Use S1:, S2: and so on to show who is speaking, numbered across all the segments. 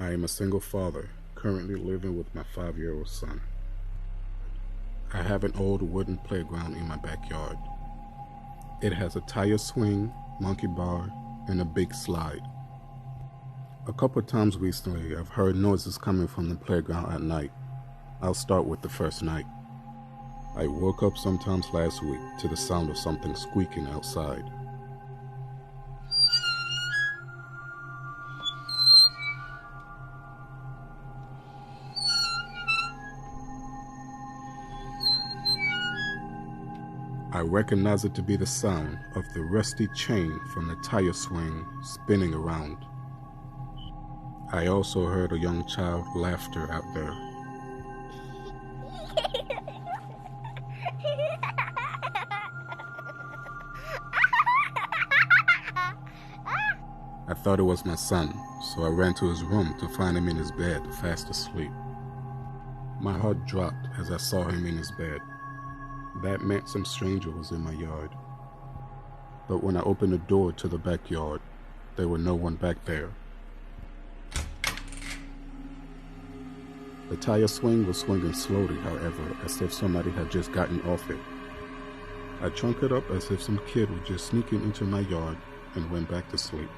S1: I am a single father, currently living with my 5-year-old son. I have an old wooden playground in my backyard. It has a tire swing, monkey bar, and a big slide. A couple times recently, I've heard noises coming from the playground at night. I'll start with the first night. I woke up sometimes last week to the sound of something squeaking outside. I recognize it to be the sound of the rusty chain from the tire swing spinning around. I also heard a young child laughter out there. I thought it was my son, so I ran to his room to find him in his bed, fast asleep. My heart dropped as I saw him in his bed. That meant some stranger was in my yard. But when I opened the door to the backyard, there were no one back there. The tire swing was swinging slowly, however, as if somebody had just gotten off it. I chunk it up as if some kid was just sneaking into my yard and went back to sleep.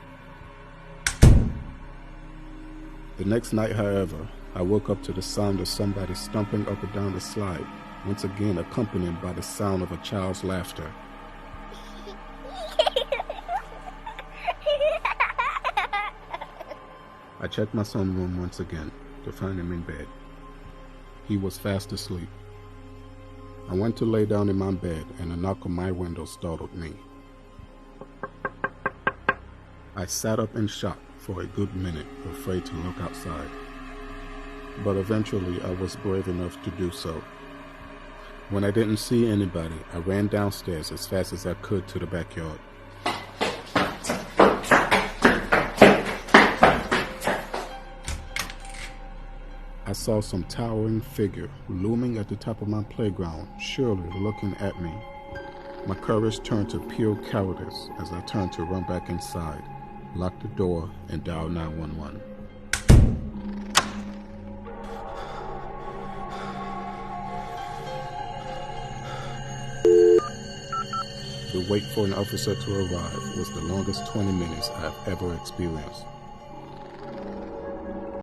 S1: The next night, however, I woke up to the sound of somebody stomping up and down the slide, once again accompanied by the sound of a child's laughter. I checked my son's room once again to find him in bed. He was fast asleep. I went to lay down in my bed and a knock on my window startled me. I sat up in shock for a good minute, afraid to look outside. But eventually I was brave enough to do so. When I didn't see anybody, I ran downstairs as fast as I could to the backyard. I saw some towering figure looming at the top of my playground, surely looking at me. My courage turned to pure cowardice as I turned to run back inside, lock the door, and dial 911. The wait for an officer to arrive was the longest 20 minutes I have ever experienced.